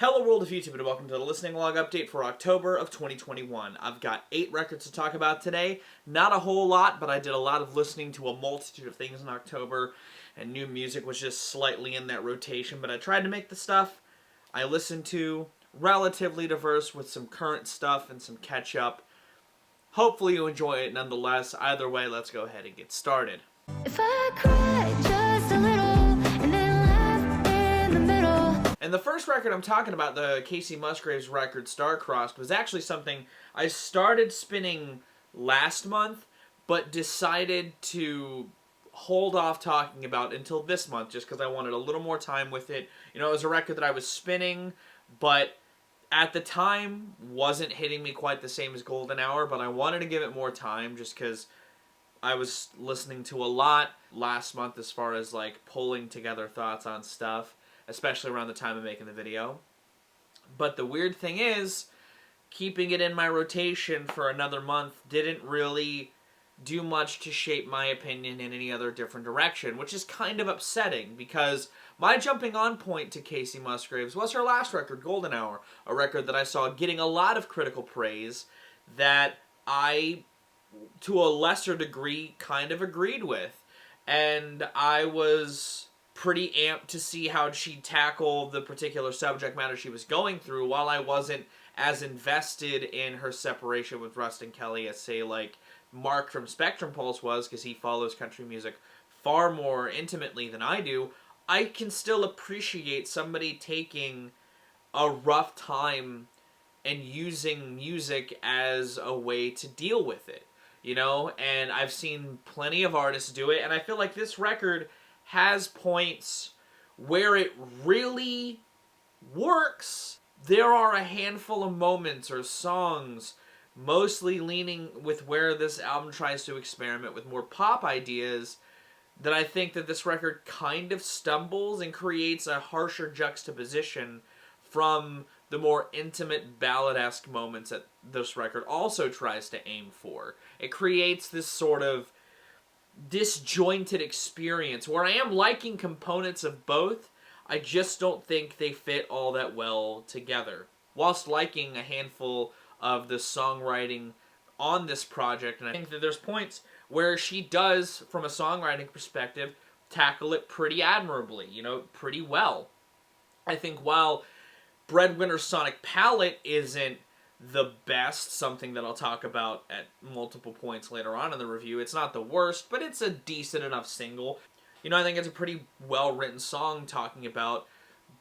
Hello world of YouTube and welcome to the listening log update for October of 2021. I've got 8 records to talk about today. Not a whole lot, but I did a lot of listening to a multitude of things in October, and new music was just slightly in that rotation, but I tried to make the stuff I listened to relatively diverse with some current stuff and some catch up. Hopefully you enjoy it nonetheless. Either way, let's go ahead and get started. If I cry just a little and then laugh in the middle. And the first record I'm talking about, the Kacey Musgraves record, Star-Crossed, was actually something I started spinning last month, but decided to hold off talking about until this month, just because I wanted a little more time with it. You know, it was a record that I was spinning, but at the time wasn't hitting me quite the same as Golden Hour, but I wanted to give it more time, just because I was listening to a lot last month as far as, like, pulling together thoughts on stuff, especially around the time of making the video. But the weird thing is, keeping it in my rotation for another month didn't really do much to shape my opinion in any other different direction, which is kind of upsetting, because my jumping on point to Kacey Musgraves was her last record, Golden Hour, a record that I saw getting a lot of critical praise that I, to a lesser degree, kind of agreed with. And I was pretty amped to see how she'd tackle the particular subject matter she was going through, while I wasn't as invested in her separation with Rustin Kelly as, say, like, Mark from Spectrum Pulse was, because he follows country music far more intimately than I do. I can still appreciate somebody taking a rough time and using music as a way to deal with it, you know? And I've seen plenty of artists do it, and I feel like this record has points where it really works. There are a handful of moments or songs, mostly leaning with where this album tries to experiment with more pop ideas, that I think that this record kind of stumbles and creates a harsher juxtaposition from the more intimate ballad-esque moments that this record also tries to aim for. It creates this sort of disjointed experience where I am liking components of both, I just don't think they fit all that well together. Whilst liking a handful of the songwriting on this project, and I think that there's points where she does, from a songwriting perspective, tackle it pretty admirably, you know, pretty well. I think while Breadwinner's sonic palette isn't the best, something that I'll talk about at multiple points later on in the review, it's not the worst, but it's a decent enough single. You know, I think it's a pretty well-written song talking about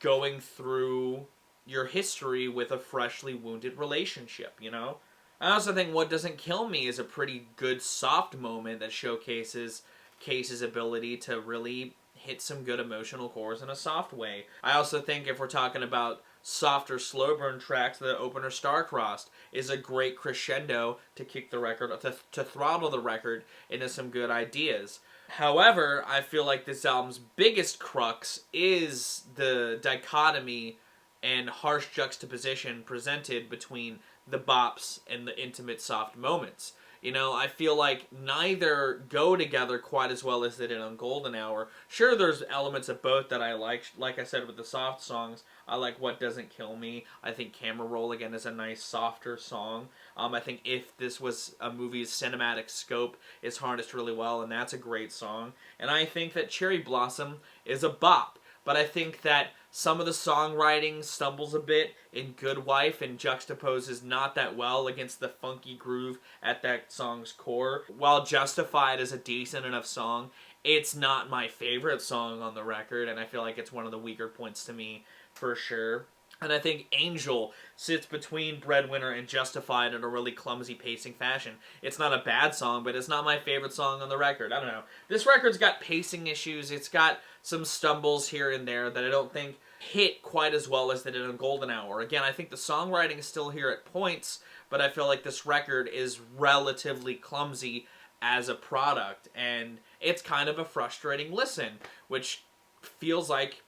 going through your history with a freshly wounded relationship, you know? I also think What Doesn't Kill Me is a pretty good soft moment that showcases Kacey's ability to really hit some good emotional chords in a soft way. I also think if we're talking about softer slow burn tracks, the opener Star-Crossed is a great crescendo to kick the record, to throttle the record into some good ideas. However, I feel like this album's biggest crux is the dichotomy and harsh juxtaposition presented between the bops and the intimate soft moments. You know, I feel like neither go together quite as well as they did on Golden Hour. Sure, there's elements of both that I like I said, with the soft songs. I like What Doesn't Kill Me. I think Camera Roll, again, is a nice, softer song. I think If This Was a Movie's cinematic scope is harnessed really well, and that's a great song. And I think that Cherry Blossom is a bop. But I think that some of the songwriting stumbles a bit in Good Wife and juxtaposes not that well against the funky groove at that song's core. While Justified is a decent enough song, it's not my favorite song on the record, and I feel like it's one of the weaker points to me, for sure. And I think Angel sits between Breadwinner and Justified in a really clumsy pacing fashion. It's not a bad song, but it's not my favorite song on the record. I don't know. This record's got pacing issues. It's got some stumbles here and there that I don't think hit quite as well as they did on Golden Hour. Again, I think the songwriting is still here at points, but I feel like this record is relatively clumsy as a product, and it's kind of a frustrating listen, which feels like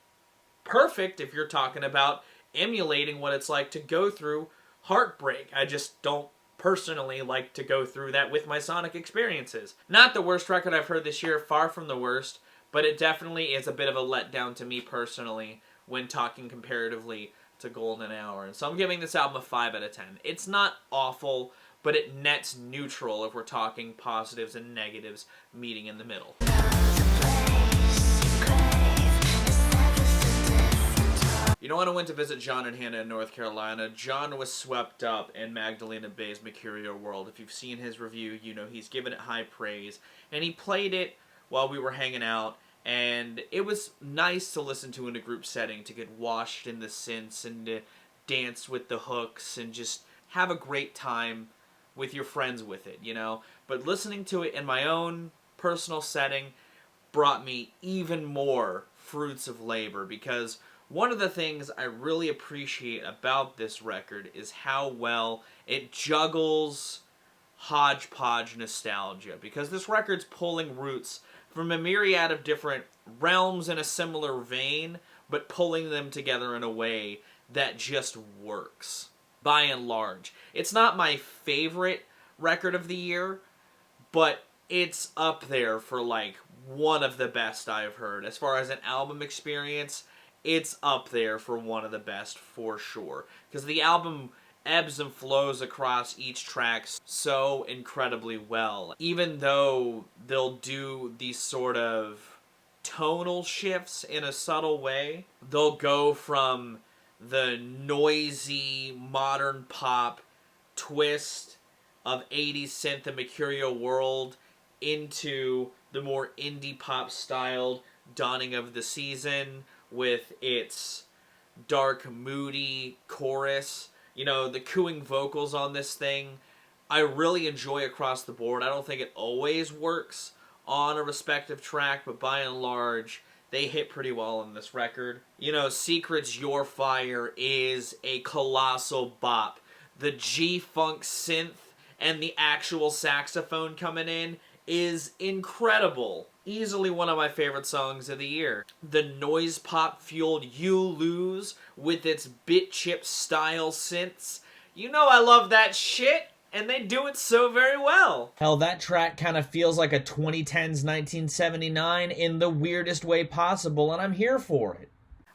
perfect if you're talking about emulating what it's like to go through heartbreak. I just don't personally like to go through that with my sonic experiences. Not the worst record I've heard this year, far from the worst, but it definitely is a bit of a letdown to me personally when talking comparatively to Golden Hour. And so I'm giving this album a 5 out of 10. It's not awful, but it nets neutral if we're talking positives and negatives meeting in the middle. You know, when I went to visit John and Hannah in North Carolina, John was swept up in Magdalena Bay's Mecurial world. If you've seen his review, you know he's given it high praise. And he played it while we were hanging out, and it was nice to listen to in a group setting, to get washed in the synths and to dance with the hooks and just have a great time with your friends with it, you know? But listening to it in my own personal setting brought me even more fruits of labor, because one of the things I really appreciate about this record is how well it juggles hodgepodge nostalgia, because this record's pulling roots from a myriad of different realms in a similar vein, but pulling them together in a way that just works, by and large. It's not my favorite record of the year, but it's up there for, like, one of the best I've heard. As far as an album experience, it's up there for one of the best, for sure. Because the album ebbs and flows across each track so incredibly well. Even though they'll do these sort of tonal shifts in a subtle way, they'll go from the noisy, modern pop twist of 80s synth and Mecurial world into the more indie pop styled Dawning of the Season, with its dark, moody chorus. You know, the cooing vocals on this thing, I really enjoy across the board. I don't think it always works on a respective track, but by and large, they hit pretty well on this record. You know, Secret's Your Fire is a colossal bop. The G-Funk synth and the actual saxophone coming in is incredible. Easily one of my favorite songs of the year. The noise pop fueled You Lose with its bit chip style synths. You know I love that shit, and they do it so very well. Hell, that track kind of feels like a 2010s 1979 in the weirdest way possible, and I'm here for it.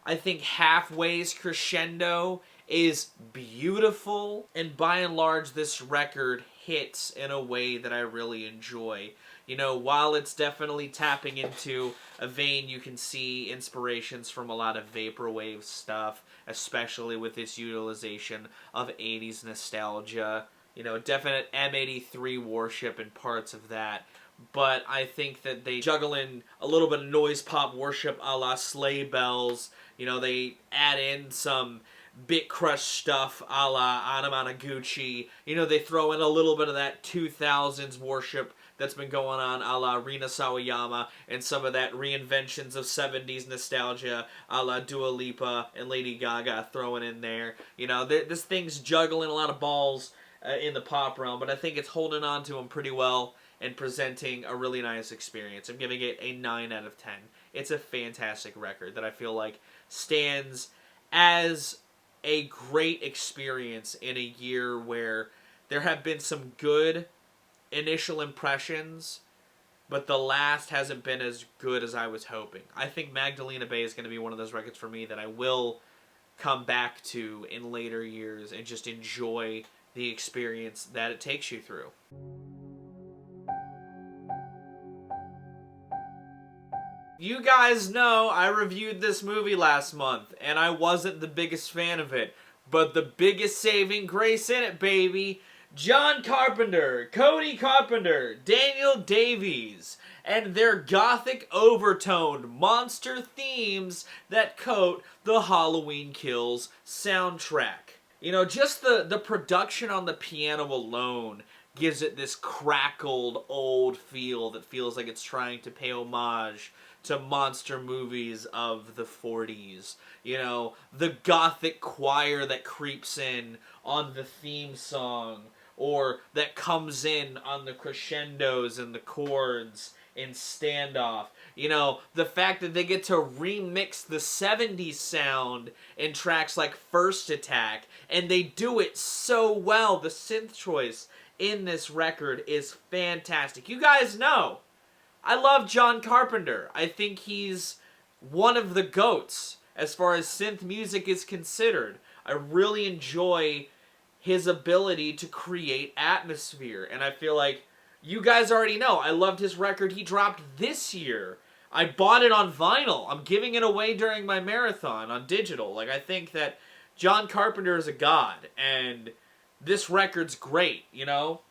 I think Halfway's crescendo is beautiful, and by and large this record hits in a way that I really enjoy. You know, while it's definitely tapping into a vein, you can see inspirations from a lot of vaporwave stuff, especially with its utilization of 80s nostalgia. You know, definite M83 worship and parts of that. But I think that they juggle in a little bit of noise pop worship a la Sleigh Bells. You know, they add in some Bit Crush stuff a la Anamanaguchi. You know, they throw in a little bit of that 2000s worship that's been going on a la Rina Sawayama, and some of that reinventions of 70s nostalgia a la Dua Lipa and Lady Gaga throwing in there. You know, this thing's juggling a lot of balls in the pop realm, but I think it's holding on to them pretty well and presenting a really nice experience. I'm giving it a 9 out of 10. It's a fantastic record that I feel like stands as a great experience in a year where there have been some good initial impressions, but the last hasn't been as good as I was hoping. I think Magdalena Bay is going to be one of those records for me that I will come back to in later years and just enjoy the experience that it takes you through. You guys know I reviewed this movie last month, and I wasn't the biggest fan of it, but the biggest saving grace in it, baby. John Carpenter, Cody Carpenter, Daniel Davies, and their gothic overtoned monster themes that coat the Halloween Kills soundtrack. You know, just the production on the piano alone gives it this crackled old feel that feels like it's trying to pay homage to monster movies of the 40s. You know, the gothic choir that creeps in on the theme song, or that comes in on the crescendos and the chords in Standoff. You know, the fact that they get to remix the 70s sound in tracks like First Attack, and they do it so well. The synth choice in this record is fantastic. You guys know, I love John Carpenter. I think he's one of the GOATs as far as synth music is considered. I really enjoy his ability to create atmosphere. And I feel like you guys already know, I loved his record he dropped this year. I bought it on vinyl. I'm giving it away during my marathon on digital. Like, I think that John Carpenter is a god, and this record's great, you know?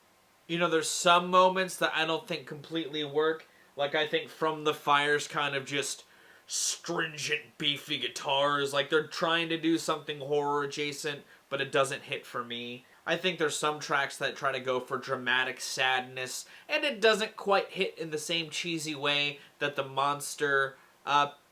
You know, there's some moments that I don't think completely work. Like, I think From the Fire's kind of just stringent, beefy guitars. Like, they're trying to do something horror adjacent, but it doesn't hit for me. I think there's some tracks that try to go for dramatic sadness, and it doesn't quite hit in the same cheesy way that the monster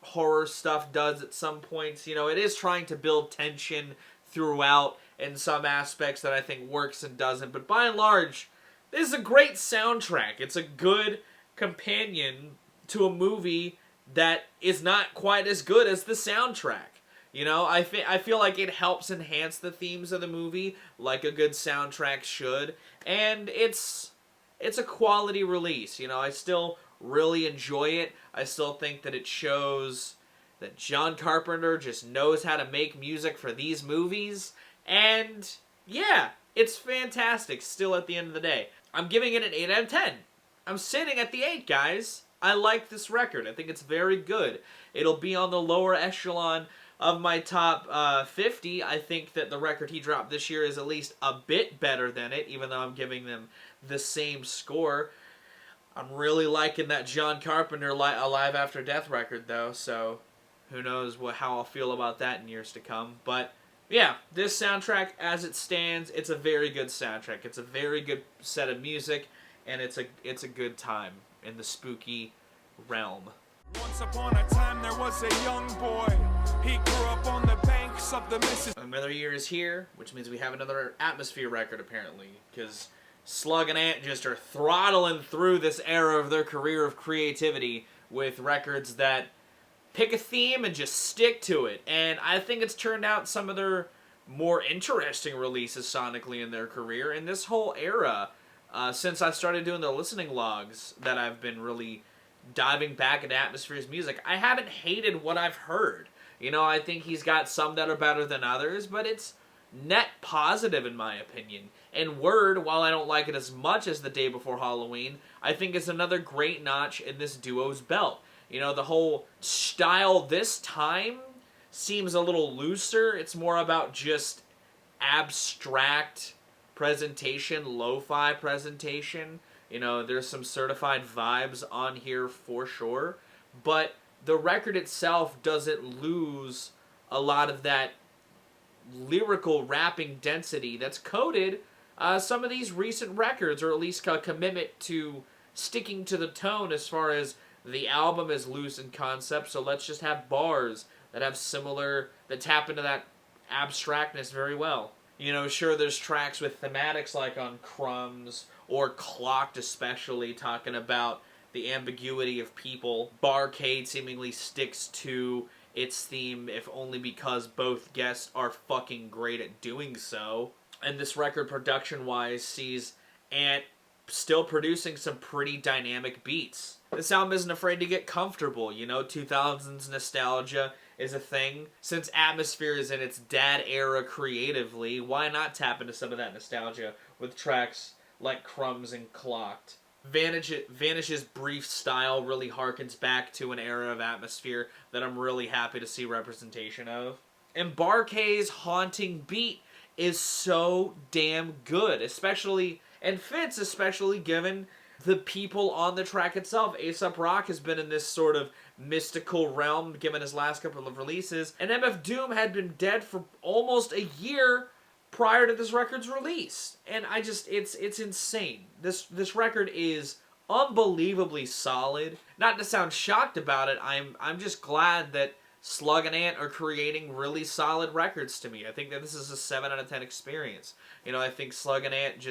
horror stuff does at some points. You know, it is trying to build tension throughout in some aspects that I think works and doesn't, but by and large, this is a great soundtrack. It's a good companion to a movie that is not quite as good as the soundtrack. You know, I feel like it helps enhance the themes of the movie like a good soundtrack should, and it's a quality release. You know, I still really enjoy it. I still think that it shows that John Carpenter just knows how to make music for these movies, and yeah, it's fantastic still at the end of the day. I'm giving it an 8 out of 10. I'm sitting at the 8, guys. I like this record. I think it's very good. It'll be on the lower echelon of my top 50. I think that the record he dropped this year is at least a bit better than it, even though I'm giving them the same score. I'm really liking that John Carpenter Alive After Death record, though, so who knows how I'll feel about that in years to come. But yeah, this soundtrack, as it stands, it's a very good soundtrack. It's a very good set of music, and it's a good time in the spooky realm. Once upon a time there was a young boy. He grew up on the banks of the Mississippi. Another year is here, which means we have another Atmosphere record, apparently, because Slug and Ant just are throttling through this era of their career of creativity with records that pick a theme and just stick to it. And I think it's turned out some of their more interesting releases sonically in their career. In this whole era, since I started doing the listening logs that I've been really diving back into Atmosphere's music, I haven't hated what I've heard. You know, I think he's got some that are better than others, but it's net positive in my opinion. And Word, while I don't like it as much as The Day Before Halloween, I think it's another great notch in this duo's belt. You know, the whole style this time seems a little looser. It's more about just abstract presentation, lo-fi presentation. You know, there's some certified vibes on here for sure. But the record itself doesn't lose a lot of that lyrical rapping density that's coded some of these recent records, or at least a commitment to sticking to the tone as far as the album is loose in concept, so let's just have bars that have similar, that tap into that abstractness very well. You know, sure, there's tracks with thematics like on Crumbs, or Clocked especially, talking about the ambiguity of people. Barcade seemingly sticks to its theme, if only because both guests are fucking great at doing so. And this record, production-wise, sees Ant still producing some pretty dynamic beats. This album isn't afraid to get comfortable, you know, 2000s nostalgia is a thing. Since Atmosphere is in its dad era creatively, why not tap into some of that nostalgia with tracks like Crumbs and Clocked? Vanish's brief style really harkens back to an era of Atmosphere that I'm really happy to see representation of. And Barcade's haunting beat is so damn good, especially, and fits especially given the people on the track itself. A$AP Rock has been in this sort of mystical realm given his last couple of releases, and MF Doom had been dead for almost a year prior to this record's release. And it's insane. This record is unbelievably solid. Not to sound shocked about it, I'm just glad that Slug and Ant are creating really solid records to me. I think that this is a 7 out of 10 experience. You know, I think Slug and Ant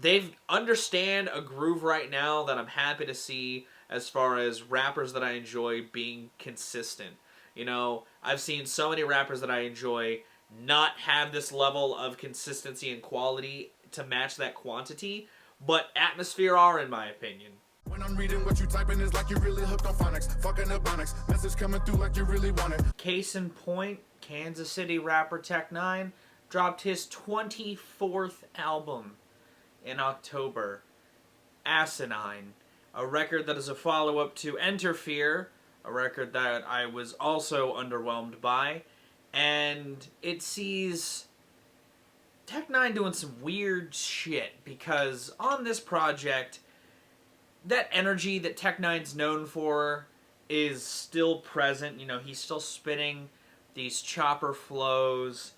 they understand a groove right now that I'm happy to see as far as rappers that I enjoy being consistent. You know, I've seen so many rappers that I enjoy not have this level of consistency and quality to match that quantity, but Atmosphere are, in my opinion. When I'm reading what you typing is like you really hooked on phonics. Fucking up phonics. Message coming through like you really want it. Case in point, Kansas City rapper Tech-9 dropped his 24th album in October, Asinine, a record that is a follow-up to Enter Fear, a record that I was also underwhelmed by, and it sees Tech-9 doing some weird shit, because on this project, that energy that Tech-9's known for is still present. You know, he's still spinning these chopper flows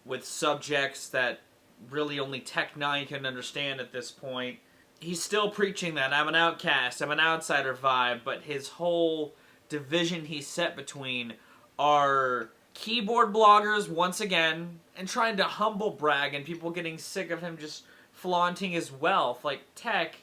with subjects that really only Tech-9 can understand at this point. He's still preaching that I'm an outcast, I'm an outsider vibe, but his whole division he's set between are keyboard bloggers once again, and trying to humble brag, and people getting sick of him just flaunting his wealth. Like, Tech,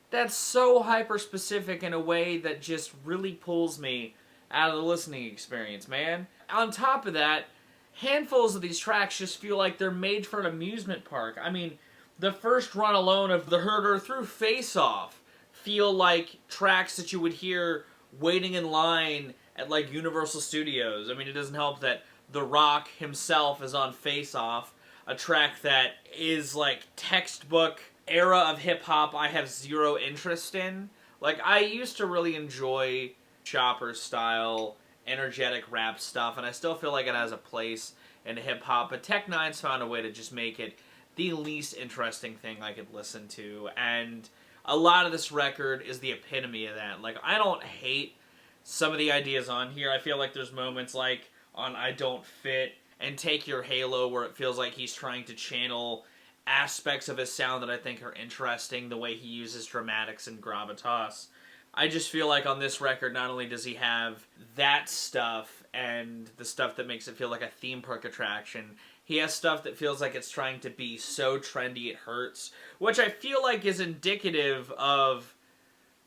that's so hyper-specific in a way that just really pulls me out of the listening experience, man. On top of that, handfuls of these tracks just feel like they're made for an amusement park. I mean, the first run alone of The Herder through Face Off feel like tracks that you would hear waiting in line at, like, Universal Studios. I mean, it doesn't help that The Rock himself is on Face Off, a track that is, like, textbook era of hip-hop I have zero interest in. Like, I used to really enjoy Chopper-style, energetic rap stuff, and I still feel like it has a place in hip-hop, but Tech-9's found a way to just make it the least interesting thing I could listen to, and a lot of this record is the epitome of that. Like, I don't hate some of the ideas on here. I feel like there's moments like on I Don't Fit and Take Your Halo where it feels like he's trying to channel aspects of his sound that I think are interesting, the way he uses dramatics and gravitas. I just feel like on this record, not only does he have that stuff and the stuff that makes it feel like a theme park attraction, he has stuff that feels like it's trying to be so trendy it hurts, which I feel like is indicative of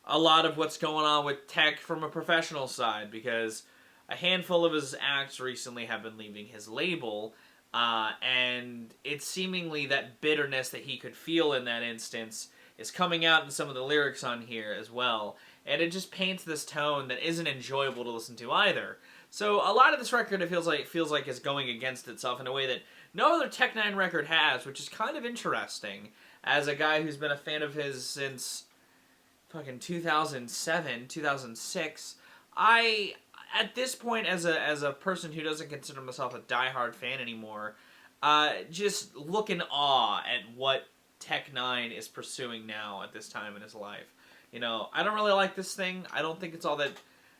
a lot of what's going on with Tech from a professional side, because a handful of his acts recently have been leaving his label, and it's seemingly that bitterness that he could feel in that instance is coming out in some of the lyrics on here as well, and it just paints this tone that isn't enjoyable to listen to either. So a lot of this record, it feels like is going against itself in a way that no other Tech-9 record has, which is kind of interesting. As a guy who's been a fan of his since fucking 2007, 2006, at this point, as a person who doesn't consider himself a diehard fan anymore, just look in awe at what Tech-9 is pursuing now at this time in his life. You know, I don't really like this thing. I don't think it's all that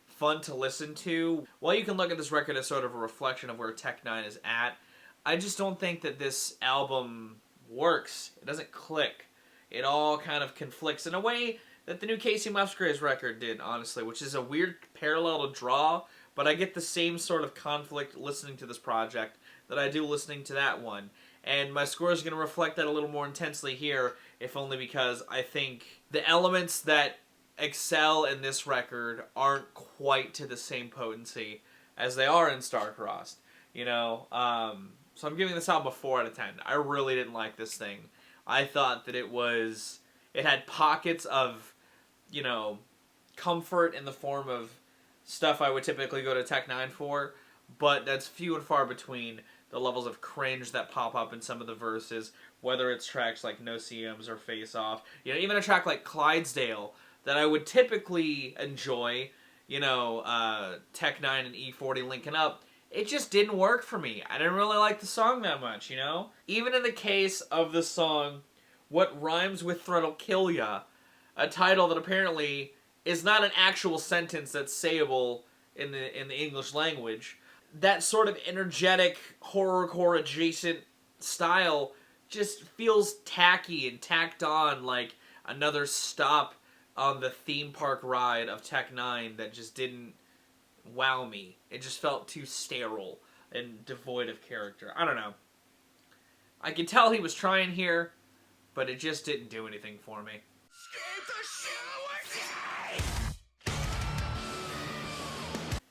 fun to listen to. While you can look at this record as sort of a reflection of where Tech-9 is at, I just don't think that this album works. It doesn't click. It all kind of conflicts in a way that the new Kacey Musgraves record did, honestly, which is a weird parallel to draw, but I get the same sort of conflict listening to this project that I do listening to that one. And my score is going to reflect that a little more intensely here, if only because I think the elements that excel in this record aren't quite to the same potency as they are in Starcrossed. You know, so I'm giving this album a 4 out of 10. I really didn't like this thing. I thought that it had pockets of, you know, comfort in the form of stuff I would typically go to Tech-9 for, but that's few and far between the levels of cringe that pop up in some of the verses, whether it's tracks like No CMs or Face Off. You know, even a track like Clydesdale that I would typically enjoy, you know, Tech-9 and E40 linking up, it just didn't work for me. I didn't really like the song that much, you know? Even in the case of the song What Rhymes with Threat'll Kill Ya, a title that apparently is not an actual sentence that's sayable in the English language, that sort of energetic horrorcore adjacent style just feels tacky and tacked on, like another stop on the theme park ride of Tech-9 that just didn't wow me. It just felt too sterile and devoid of character. I don't know. I could tell he was trying here, but it just didn't do anything for me.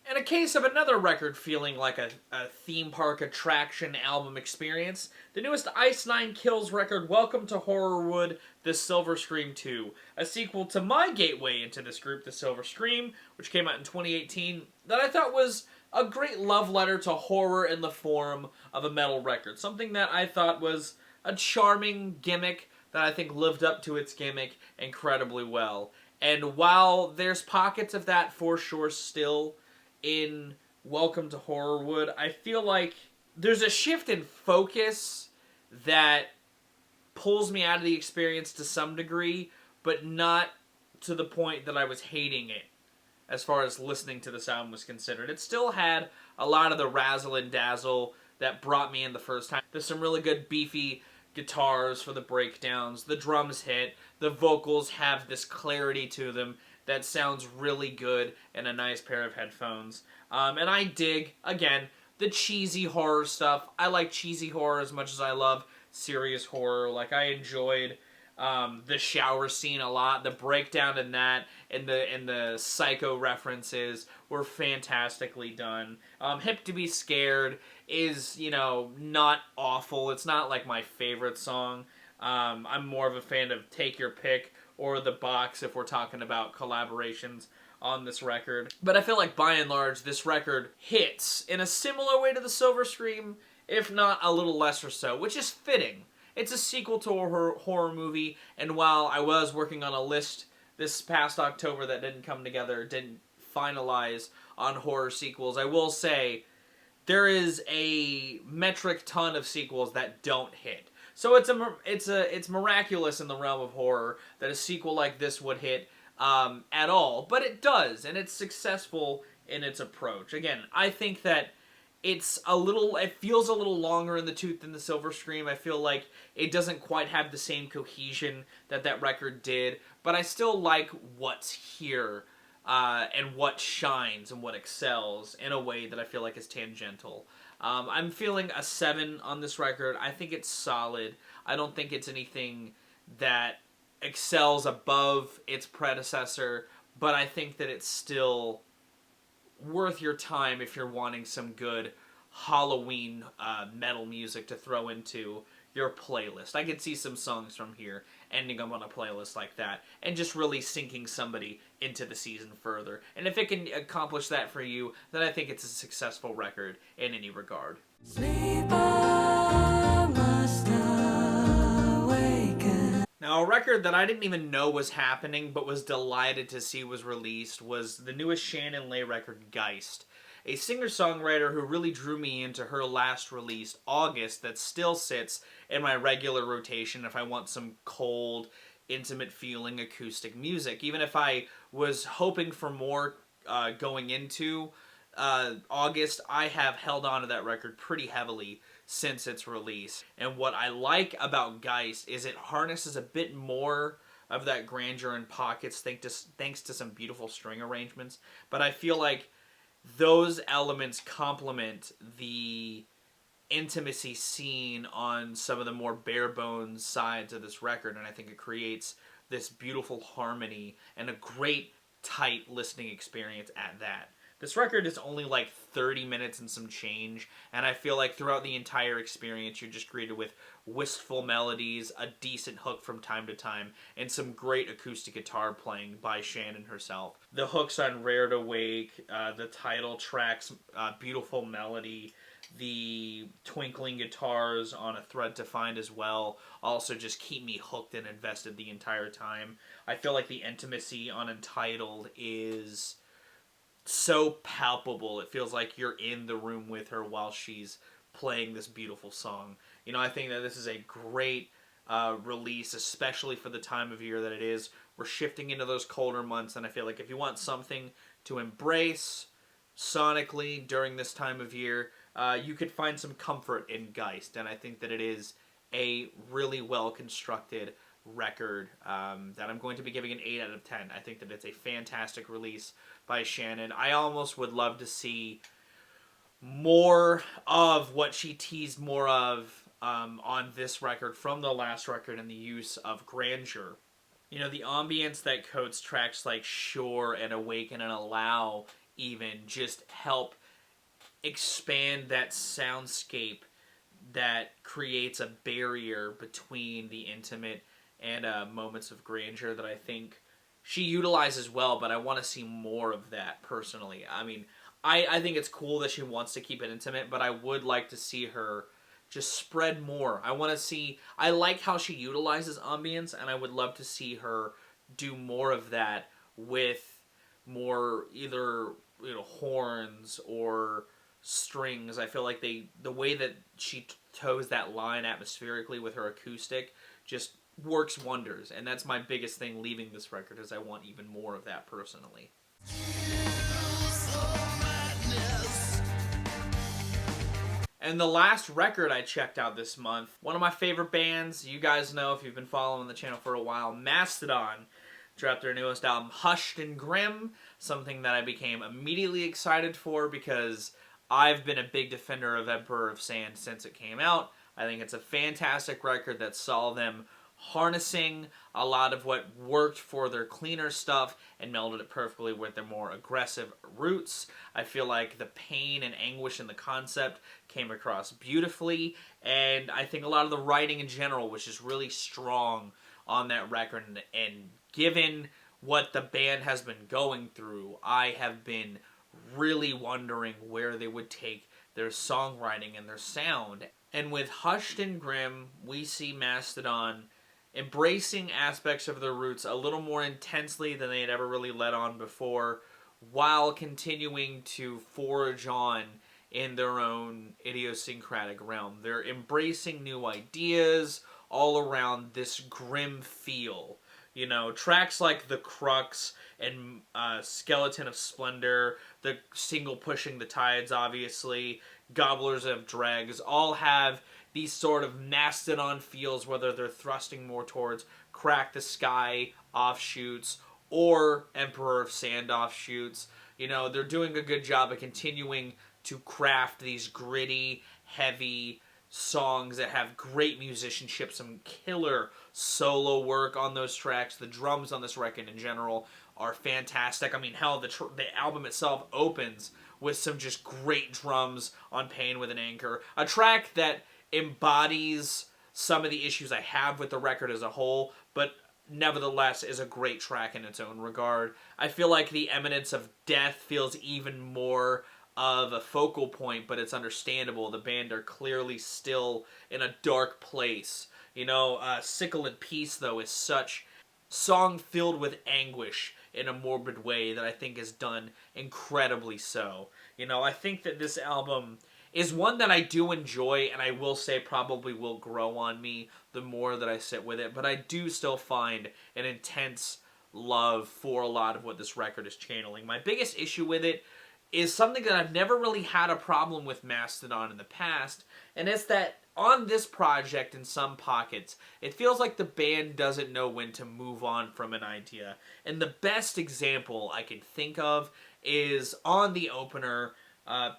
In a case of another record feeling like a theme park attraction album experience, the newest Ice Nine Kills record, Welcome to Horrorwood, The Silver Scream 2, a sequel to my gateway into this group, The Silver Scream, which came out in 2018, that I thought was a great love letter to horror in the form of a metal record. Something that I thought was a charming gimmick that I think lived up to its gimmick incredibly well. And while there's pockets of that for sure still in Welcome to Horrorwood, I feel like there's a shift in focus that pulls me out of the experience to some degree, but not to the point that I was hating it as far as listening to the sound was considered. It still had a lot of the razzle and dazzle that brought me in the first time. There's some really good beefy guitars for the breakdowns, the drums hit, the vocals have this clarity to them that sounds really good in a nice pair of headphones. And I dig, again, the cheesy horror stuff. I like cheesy horror as much as I love serious horror. Like, I enjoyed the shower scene a lot. The breakdown in that and the Psycho references were fantastically done. Hip to Be Scared is, not awful. It's not like my favorite song. I'm more of a fan of Take Your Pick or The Box if we're talking about collaborations on this record. But I feel like by and large this record hits in a similar way to the Silver Scream, if not a little lesser so, which is fitting. It's a sequel to a horror movie, and while I was working on a list this past October that didn't come together, didn't finalize on horror sequels, I will say there is a metric ton of sequels that don't hit. So it's miraculous in the realm of horror that a sequel like this would hit at all, but it does, and it's successful in its approach. Again, I think that it feels a little longer in the tooth than the Silver Scream. I feel like it doesn't quite have the same cohesion that record did, but I still like what's here, and what shines and what excels in a way that I feel like is tangential. I'm feeling a 7 on this record. I think it's solid. I don't think it's anything that excels above its predecessor, but I think that it's still worth your time if you're wanting some good Halloween metal music to throw into your playlist. I could see some songs from here ending up on a playlist like that and just really sinking somebody into the season further. And if it can accomplish that for you, then I think it's a successful record in any regard. Now, a record that I didn't even know was happening, but was delighted to see was released, was the newest Shannon Lay record, Geist. A singer-songwriter who really drew me into her last release, August, that still sits in my regular rotation if I want some cold, intimate feeling acoustic music. Even if I was hoping for more going into August, I have held on to that record pretty heavily since its release. And what I like about Geist is it harnesses a bit more of that grandeur in pockets thanks to some beautiful string arrangements. But I feel like those elements complement the intimacy seen on some of the more bare bones sides of this record, and I think it creates this beautiful harmony and a great tight listening experience at that. This record is only like 30 minutes and some change, and I feel like throughout the entire experience you're just greeted with wistful melodies, a decent hook from time to time, and some great acoustic guitar playing by Shannon herself. The hooks on Rare to Wake, the title track's beautiful melody, the twinkling guitars on A Thread to Find as well also just keep me hooked and invested the entire time. I feel like the intimacy on Untitled is so palpable. It feels like you're in the room with her while she's playing this beautiful song. I think that this is a great release, especially for the time of year that it is. We're shifting into those colder months, and I feel like if you want something to embrace sonically during this time of year, you could find some comfort in Geist, and I think that it is a really well-constructed record that I'm going to be giving an 8 out of 10. I think that it's a fantastic release by Shannon. I almost would love to see more of what she teased more of on this record from the last record, and the use of grandeur. The ambience that coats tracks like Shore and Awaken and Allow even just help expand that soundscape that creates a barrier between the intimate and moments of grandeur that I think she utilizes well, but I want to see more of that personally. I mean, I think it's cool that she wants to keep it intimate, but I would like to see her just spread more. I like how she utilizes ambience, and I would love to see her do more of that with more either, horns or strings. I feel like the way that she toes that line atmospherically with her acoustic just works wonders, and that's my biggest thing leaving this record, is I want even more of that personally. And the last record I checked out this month, one of my favorite bands, you guys know if you've been following the channel for a while, Mastodon dropped their newest album, Hushed and Grim, something that I became immediately excited for because I've been a big defender of Emperor of Sand since it came out. I think it's a fantastic record that saw them harnessing a lot of what worked for their cleaner stuff and melded it perfectly with their more aggressive roots. I feel like the pain and anguish in the concept came across beautifully, and I think a lot of the writing in general was just really strong on that record, and given what the band has been going through, I have been really wondering where they would take their songwriting and their sound. And with Hushed and Grim, we see Mastodon embracing aspects of their roots a little more intensely than they had ever really let on before, while continuing to forge on in their own idiosyncratic realm. They're embracing new ideas all around this grim feel. Tracks like The Crux and Skeleton of Splendor, the single Pushing the Tides, obviously, Gobblers of Dregs, all have these sort of Mastodon feels, whether they're thrusting more towards Crack the Sky offshoots or Emperor of Sand offshoots. They're doing a good job of continuing to craft these gritty, heavy songs that have great musicianship, some killer solo work on those tracks. The drums on this record in general are fantastic. I mean, hell, the album itself opens with some just great drums on Pain with an Anchor. A track that embodies some of the issues I have with the record as a whole, but nevertheless is a great track in its own regard. I feel like The Eminence of Death feels even more of a focal point, but it's understandable. The band are clearly still in a dark place. Sickle and Peace, though, is such song filled with anguish in a morbid way that I think is done incredibly so. I think that this album is one that I do enjoy, and I will say probably will grow on me the more that I sit with it, but I do still find an intense love for a lot of what this record is channeling. My biggest issue with it is something that I've never really had a problem with Mastodon in the past, and it's that on this project, in some pockets, it feels like the band doesn't know when to move on from an idea. And the best example I can think of is on the opener,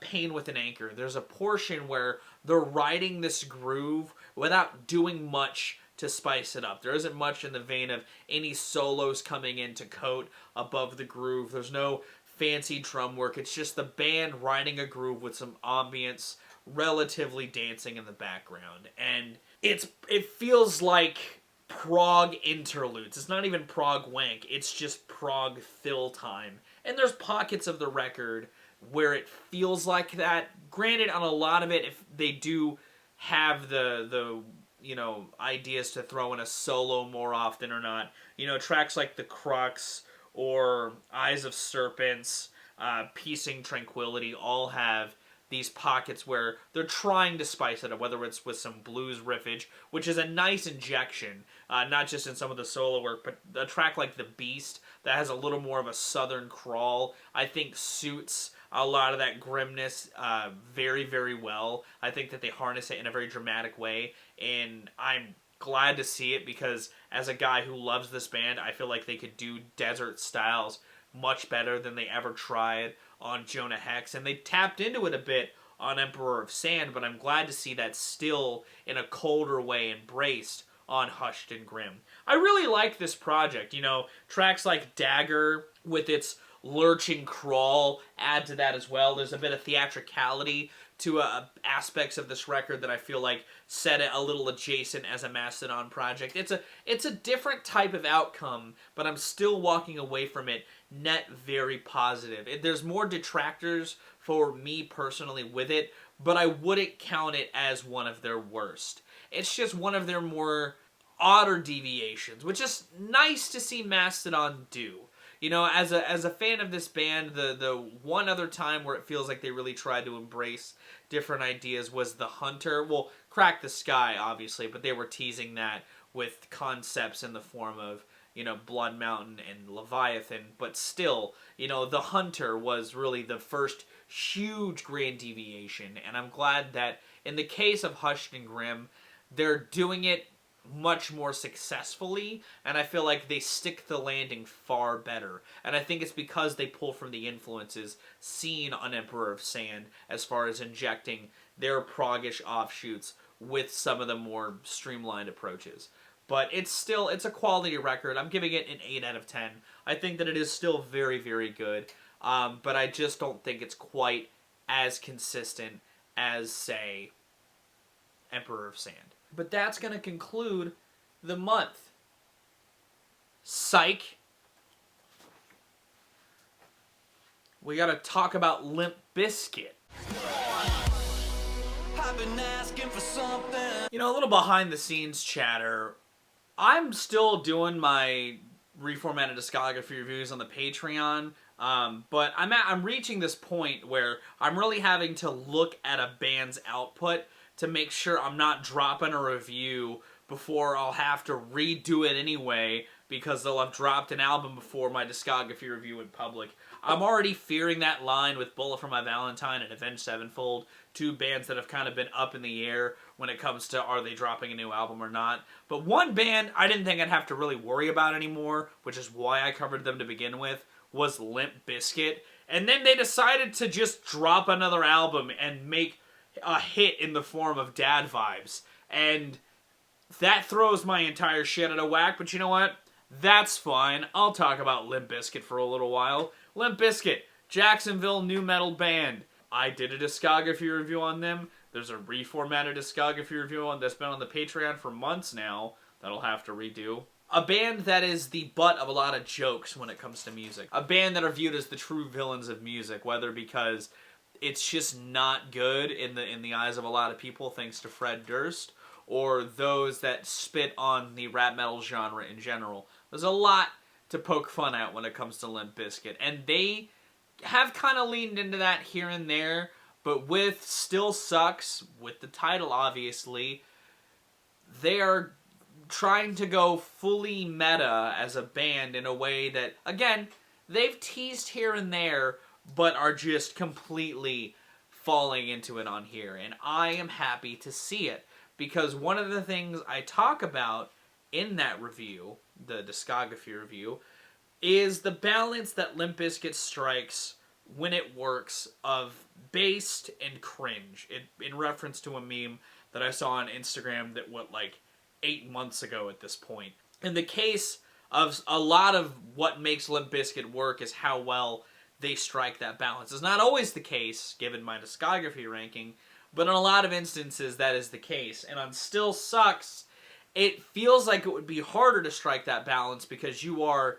Pain with an Anchor. There's a portion where they're riding this groove without doing much to spice it up. There isn't much in the vein of any solos coming in to coat above the groove. There's no fancy drum work. It's just the band riding a groove with some ambience, relatively dancing in the background. And it feels like prog interludes. It's not even prog wank. It's just prog fill time. And there's pockets of the record where it feels like that. Granted, on a lot of it, if they do have the ideas to throw in a solo more often or not. Tracks like The Crux or Eyes of Serpents, Piecing Tranquility, all have these pockets where they're trying to spice it up, whether it's with some blues riffage, which is a nice injection, not just in some of the solo work, but a track like The Beast that has a little more of a southern crawl, I think suits a lot of that grimness very, very well. I think that they harness it in a very dramatic way, and I'm glad to see it because as a guy who loves this band, I feel like they could do desert styles much better than they ever tried on Jonah Hex, and they tapped into it a bit on Emperor of Sand, but I'm glad to see that still in a colder way embraced on Hushed and Grim. I really like this project. Tracks like Dagger with its lurching crawl add to that as well. There's a bit of theatricality to aspects of this record that I feel like set it a little adjacent as a Mastodon project. It's a different type of outcome, but I'm still walking away from it net very positive. There's more detractors for me personally with it, but I wouldn't count it as one of their worst. It's just one of their more odder deviations, which is nice to see Mastodon do. You know, as a fan of this band, the one other time where it feels like they really tried to embrace different ideas was the Hunter. Well, Crack the Sky, obviously, but they were teasing that with concepts in the form of, you know, Blood Mountain and Leviathan. But still, you know, the Hunter was really the first huge grand deviation. And I'm glad that in the case of Hushed and Grim, they're doing it much more successfully, and I feel like they stick the landing far better. And I think it's because they pull from the influences seen on Emperor of Sand as far as injecting their proggish offshoots with some of the more streamlined approaches. But it's a quality record. I'm giving it an 8 out of 10. I think that it is still very, very good, but I just don't think it's quite as consistent as, say, Emperor of Sand. But that's going to conclude the month. Psych. We got to talk about Limp Bizkit. I've been asking for something. You know, a little behind the scenes chatter. I'm still doing my reformatted discography reviews on the Patreon, but I'm reaching this point where I'm really having to look at a band's output to make sure I'm not dropping a review before I'll have to redo it anyway because they'll have dropped an album before my discography review went public. I'm already fearing that line with Bullet for My Valentine and Avenged Sevenfold, two bands that have kind of been up in the air when it comes to are they dropping a new album or not. But one band I didn't think I'd have to really worry about anymore, which is why I covered them to begin with, was Limp Bizkit. And then they decided to just drop another album and make a hit in the form of Dad Vibes. And that throws my entire shit out of whack, but you know what? That's fine. I'll talk about Limp Bizkit for a little while. Limp Bizkit, Jacksonville nu metal band. I did a discography review on them. There's a reformatted discography review on that's been on the Patreon for months now that I'll have to redo. A band that is the butt of a lot of jokes when it comes to music. A band that are viewed as the true villains of music, whether because it's just not good in the eyes of a lot of people thanks to Fred Durst, or those that spit on the rap metal genre in general. There's a lot to poke fun at when it comes to Limp Bizkit, and they have kind of leaned into that here and there, but with Still Sucks, with the title obviously, they are trying to go fully meta as a band in a way that, again, they've teased here and there, but are just completely falling into it on here. And I am happy to see it, because one of the things I talk about in that review, the discography review, is the balance that Limp Bizkit strikes when it works of based and cringe. In reference to a meme that I saw on Instagram that went like 8 months ago at this point. In the case of a lot of what makes Limp Bizkit work is how well they strike that balance. It's not always the case, given my discography ranking, but in a lot of instances that is the case. And on Still Sucks, it feels like it would be harder to strike that balance because you are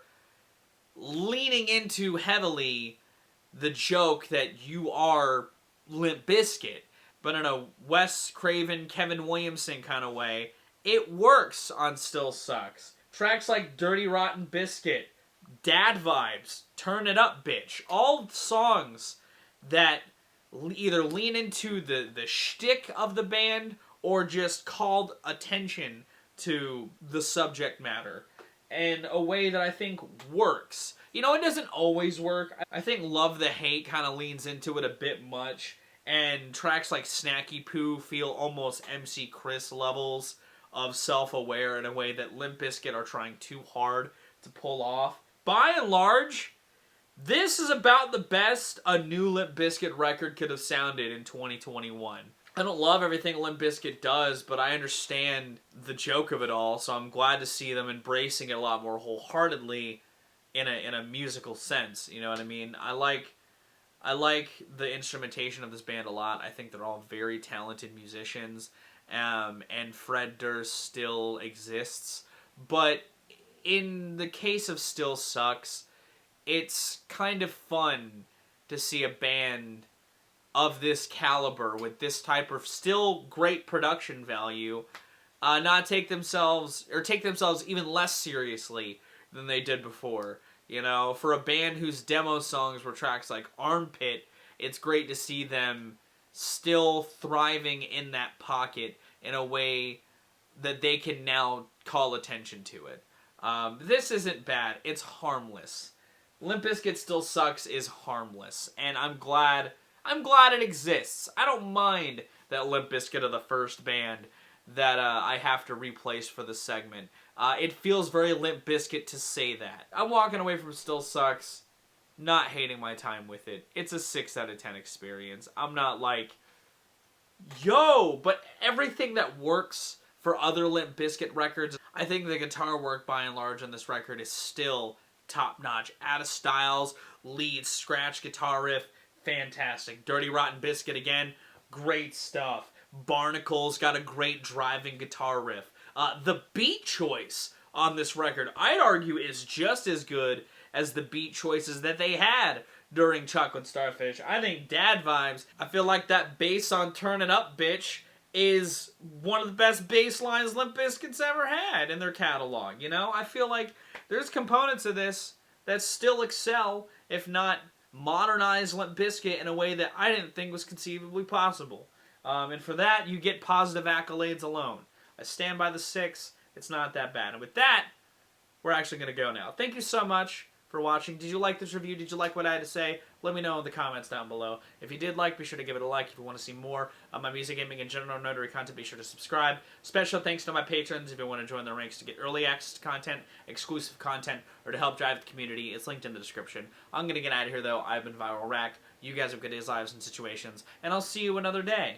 leaning into heavily the joke that you are Limp Bizkit, but in a Wes Craven, Kevin Williamson kind of way. It works on Still Sucks. Tracks like Dirty Rotten Biscuit, Dad Vibes, Turn It Up Bitch, all songs that either lean into the shtick of the band or just called attention to the subject matter in a way that I think works. You know, it doesn't always work. I think Love the Hate kind of leans into it a bit much, and tracks like Snacky Poo feel almost MC Chris levels of self-aware in a way that Limp Bizkit are trying too hard to pull off. By and large, this is about the best a new Limp Bizkit record could have sounded in 2021. I don't love everything Limp Bizkit does, but I understand the joke of it all, so I'm glad to see them embracing it a lot more wholeheartedly in a musical sense. You know what I mean? I like the instrumentation of this band a lot. I think they're all very talented musicians, and Fred Durst still exists. But in the case of Still Sucks, it's kind of fun to see a band of this caliber with this type of still great production value not take themselves even less seriously than they did before. You know, for a band whose demo songs were tracks like Armpit, it's great to see them still thriving in that pocket in a way that they can now call attention to it. This isn't bad. It's harmless. Limp Bizkit Still Sucks is harmless, and I'm glad it exists. I don't mind that Limp Bizkit are the first band that I have to replace for the segment. It feels very Limp Bizkit to say that. I'm walking away from Still Sucks, not hating my time with it. It's a 6 out of 10 experience. I'm not like, yo, but everything that works for other Limp Bizkit records, I think the guitar work by and large on this record is still top-notch. Out of Styles, lead, scratch guitar riff, fantastic. Dirty Rotten Biscuit again, great stuff. Barnacle's got a great driving guitar riff. The beat choice on this record, I'd argue, is just as good as the beat choices that they had during Chocolate Starfish. I think Dad Vibes, I feel like that bass on Turn It Up, Bitch is one of the best bass lines Limp Bizkit's ever had in their catalog, you know? I feel like there's components of this that still excel, if not modernize Limp Bizkit in a way that I didn't think was conceivably possible. And for that, you get positive accolades alone. I stand by the 6. It's not that bad. And with that, we're actually going to go now. Thank you so much for watching. Did you like this review? Did you like what I had to say? Let me know in the comments down below. If you did like, be sure to give it a like. If you want to see more of my music, gaming, and general notary content, be sure to subscribe. Special thanks to my patrons if you want to join the ranks to get early access to content, exclusive content, or to help drive the community. It's linked in the description. I'm going to get out of here, though. I've been Viral Rack. You guys have good days, lives, and situations, and I'll see you another day.